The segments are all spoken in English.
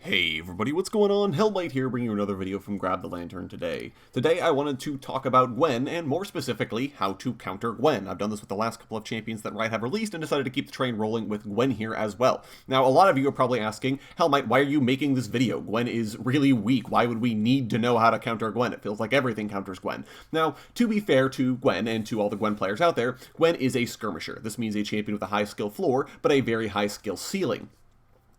Hey everybody, what's going on? Hellmite here, bringing you another video from Grab the Lantern today. Today I wanted to talk about Gwen, and more specifically, how to counter Gwen. I've done this with the last couple of champions that Riot have released, and decided to keep the train rolling with Gwen here as well. Now, a lot of you are probably asking, Hellmite, why are you making this video? Gwen is really weak. Why would we need to know how to counter Gwen? It feels like everything counters Gwen. Now, to be fair to Gwen, and to all the Gwen players out there, Gwen is a skirmisher. This means a champion with a high skill floor, but a very high skill ceiling.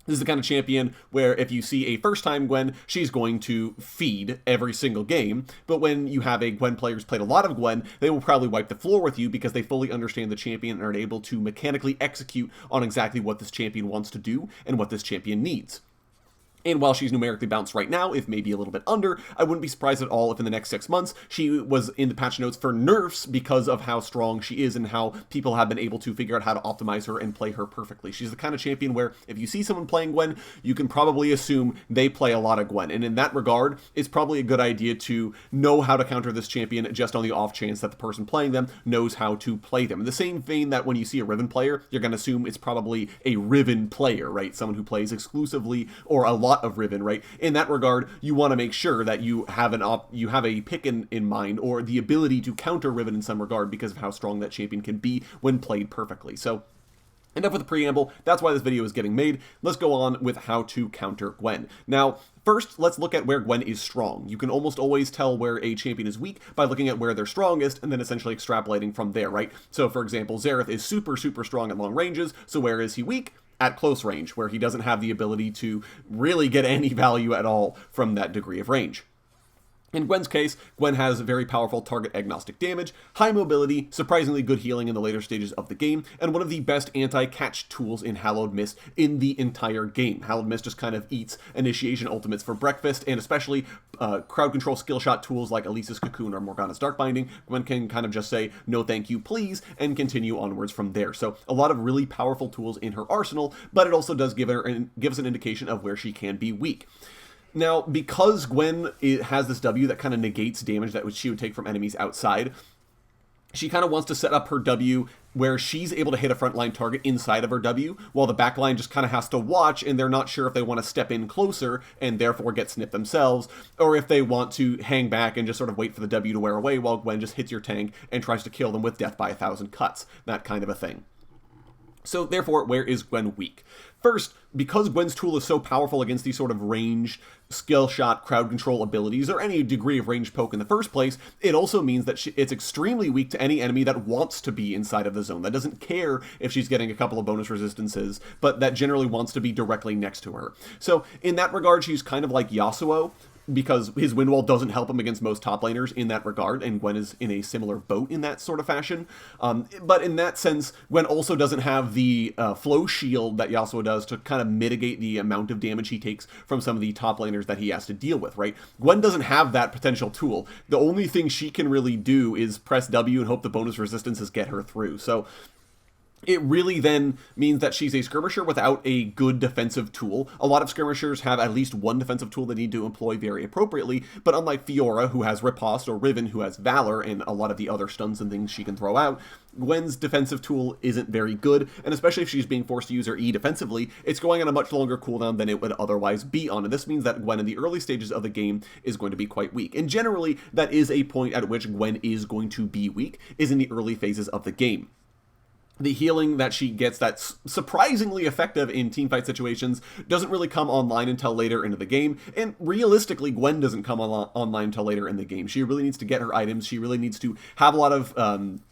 This is the kind of champion where if you see a first-time Gwen, she's going to feed every single game, but when you have a Gwen player who's played a lot of Gwen, they will probably wipe the floor with you because they fully understand the champion and are able to mechanically execute on exactly what this champion wants to do and what this champion needs. And while she's numerically balanced right now, if maybe a little bit under, I wouldn't be surprised at all if in the next 6 months she was in the patch notes for nerfs because of how strong she is and how people have been able to figure out how to optimize her and play her perfectly. She's the kind of champion where if you see someone playing Gwen, you can probably assume they play a lot of Gwen. And in that regard, it's probably a good idea to know how to counter this champion just on the off chance that the person playing them knows how to play them. In the same vein that when you see a Riven player, you're going to assume it's probably a Riven player, right? Someone who plays exclusively or a lot of Riven, right? In that regard, you want to make sure that you have a pick in mind, or the ability to counter Riven in some regard because of how strong that champion can be when played perfectly. So enough with the preamble, that's why this video is getting made. Let's go on with how to counter Gwen. Now, first, let's look at where Gwen is strong. You can almost always tell where a champion is weak by looking at where they're strongest and then essentially extrapolating from there, right? So for example, Xerath is super strong at long ranges, so where is he weak? At close range, where he doesn't have the ability to really get any value at all from that degree of range. In Gwen's case, Gwen has very powerful target-agnostic damage, high mobility, surprisingly good healing in the later stages of the game, and one of the best anti-catch tools in Hallowed Mist in the entire game. Hallowed Mist just kind of eats initiation ultimates for breakfast, and especially crowd control skill shot tools like Elisa's Cocoon or Morgana's Dark Binding. Gwen can kind of just say, no thank you please, and continue onwards from there. So a lot of really powerful tools in her arsenal, but it also does give us an indication of where she can be weak. Now, because Gwen has this W that kind of negates damage that she would take from enemies outside, she kind of wants to set up her W where she's able to hit a frontline target inside of her W, while the backline just kind of has to watch, and they're not sure if they want to step in closer and therefore get snipped themselves, or if they want to hang back and just sort of wait for the W to wear away while Gwen just hits your tank and tries to kill them with death by 1,000 cuts, that kind of a thing. So therefore, where is Gwen weak? First, because Gwen's tool is so powerful against these sort of ranged, skill shot, crowd control abilities, or any degree of ranged poke in the first place, it also means that it's extremely weak to any enemy that wants to be inside of the zone, that doesn't care if she's getting a couple of bonus resistances, but that generally wants to be directly next to her. So in that regard, she's kind of like Yasuo, because his wind wall doesn't help him against most top laners in that regard, and Gwen is in a similar boat in that sort of fashion. But in that sense, Gwen also doesn't have the flow shield that Yasuo does to kind of mitigate the amount of damage he takes from some of the top laners that he has to deal with, right? Gwen doesn't have that potential tool. The only thing she can really do is press W and hope the bonus resistances get her through. So it really then means that she's a skirmisher without a good defensive tool. A lot of skirmishers have at least one defensive tool they need to employ very appropriately, but unlike Fiora, who has Riposte, or Riven, who has Valor, and a lot of the other stuns and things she can throw out, Gwen's defensive tool isn't very good, and especially if she's being forced to use her E defensively, it's going on a much longer cooldown than it would otherwise be on, and this means that Gwen in the early stages of the game is going to be quite weak. And generally, that is a point at which Gwen is going to be weak, is in the early phases of the game. The healing that she gets that's surprisingly effective in teamfight situations doesn't really come online until later into the game, and realistically, Gwen doesn't come online until later in the game. She really needs to get her items, she really needs to have a lot of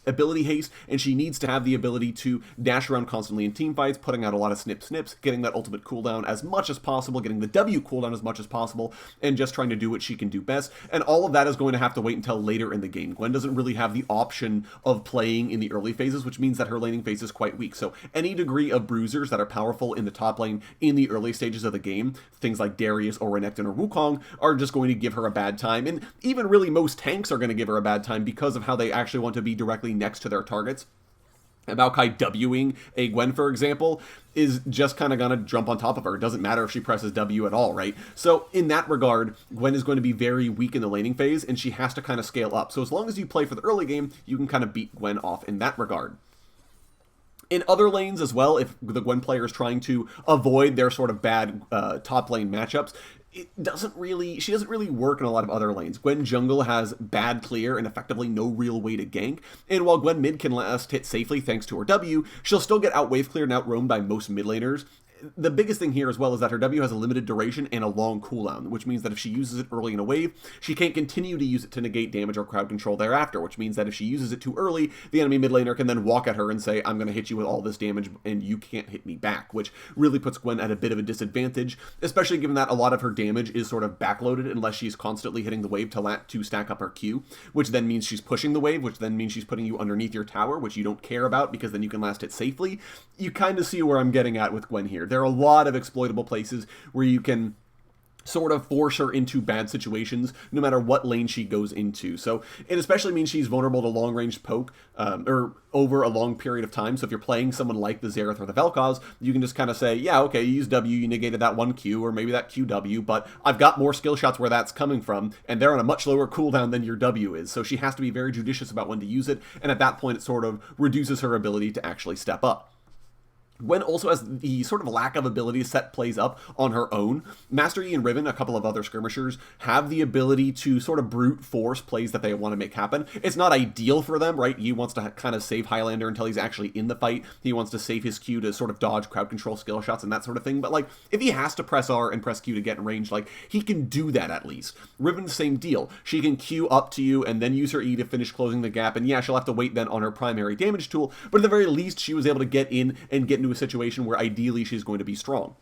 ability haste, and she needs to have the ability to dash around constantly in teamfights, putting out a lot of snips, getting that ultimate cooldown as much as possible, getting the W cooldown as much as possible, and just trying to do what she can do best, and all of that is going to have to wait until later in the game. Gwen doesn't really have the option of playing in the early phases, which means that her lane phase is quite weak. So any degree of bruisers that are powerful in the top lane in the early stages of the game, things like Darius or Renekton or Wukong, are just going to give her a bad time. And even really most tanks are going to give her a bad time because of how they actually want to be directly next to their targets. Maokai Wing a Gwen, for example, is just kind of going to jump on top of her. It doesn't matter if she presses W at all, right? So in that regard, Gwen is going to be very weak in the laning phase, and she has to kind of scale up. So as long as you play for the early game, you can kind of beat Gwen off in that regard. In other lanes as well, if the Gwen player is trying to avoid their sort of bad top lane matchups, she doesn't really work in a lot of other lanes. Gwen jungle has bad clear and effectively no real way to gank, and while Gwen mid can last hit safely thanks to her W, she'll still get out wave cleared and out roamed by most mid laners. The biggest thing here as well is that her W has a limited duration and a long cooldown, which means that if she uses it early in a wave, she can't continue to use it to negate damage or crowd control thereafter, which means that if she uses it too early, the enemy mid laner can then walk at her and say, I'm going to hit you with all this damage and you can't hit me back, which really puts Gwen at a bit of a disadvantage, especially given that a lot of her damage is sort of backloaded unless she's constantly hitting the wave to stack up her Q, which then means she's pushing the wave, which then means she's putting you underneath your tower, which you don't care about because then you can last it safely. You kind of see where I'm getting at with Gwen here. There are a lot of exploitable places where you can sort of force her into bad situations no matter what lane she goes into. So it especially means she's vulnerable to long-range poke or over a long period of time. So if you're playing someone like the Xerath or the Vel'Koz, you can just kind of say, yeah, okay, you use W, you negated that one Q or maybe that QW, but I've got more skill shots where that's coming from, and they're on a much lower cooldown than your W is. So she has to be very judicious about when to use it, and at that point it sort of reduces her ability to actually step up. Gwen also has the sort of lack of ability to set plays up on her own. Master Yi and Riven, a couple of other skirmishers, have the ability to sort of brute force plays that they want to make happen. It's not ideal for them, right? Yi wants to kind of save Highlander until he's actually in the fight. He wants to save his Q to sort of dodge crowd control skill shots and that sort of thing. But like, if he has to press R and press Q to get in range, like, he can do that at least. Riven, same deal. She can Q up to you and then use her E to finish closing the gap. And yeah, she'll have to wait then on her primary damage tool, but at the very least, she was able to get in and get into a situation where ideally she's going to be strong.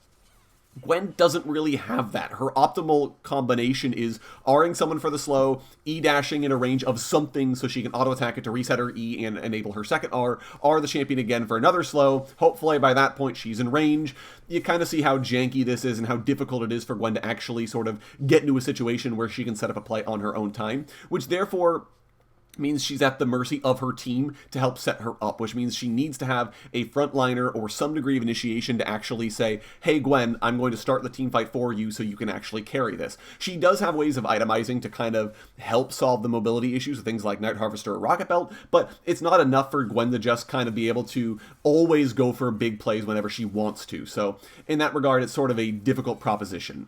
Gwen doesn't really have that. Her optimal combination is R'ing someone for the slow, E-dashing in a range of something so she can auto-attack it to reset her E and enable her second R the champion again for another slow. Hopefully by that point she's in range. You kind of see how janky this is and how difficult it is for Gwen to actually sort of get into a situation where she can set up a play on her own time, which therefore means she's at the mercy of her team to help set her up, which means she needs to have a frontliner or some degree of initiation to actually say, hey Gwen, I'm going to start the team fight for you so you can actually carry this. She does have ways of itemizing to kind of help solve the mobility issues with things like Night Harvester or Rocket Belt, but it's not enough for Gwen to just kind of be able to always go for big plays whenever she wants to. So in that regard, it's sort of a difficult proposition.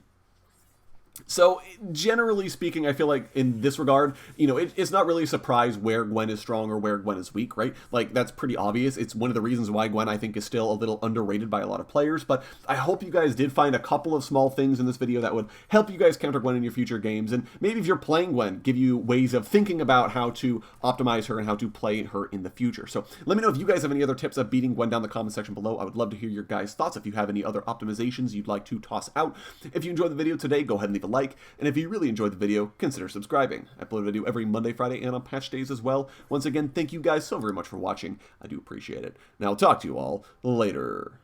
So, generally speaking, I feel like in this regard, you know, it's not really a surprise where Gwen is strong or where Gwen is weak, right? Like, that's pretty obvious. It's one of the reasons why Gwen, I think, is still a little underrated by a lot of players, but I hope you guys did find a couple of small things in this video that would help you guys counter Gwen in your future games, and maybe if you're playing Gwen, give you ways of thinking about how to optimize her and how to play her in the future. So, let me know if you guys have any other tips of beating Gwen down in the comment section below. I would love to hear your guys' thoughts if you have any other optimizations you'd like to toss out. If you enjoyed the video today, go ahead and leave a like, and if you really enjoyed the video, consider subscribing. I upload a video every Monday, Friday, and on patch days as well. Once again, thank you guys so very much for watching. I do appreciate it. Now I'll talk to you all later.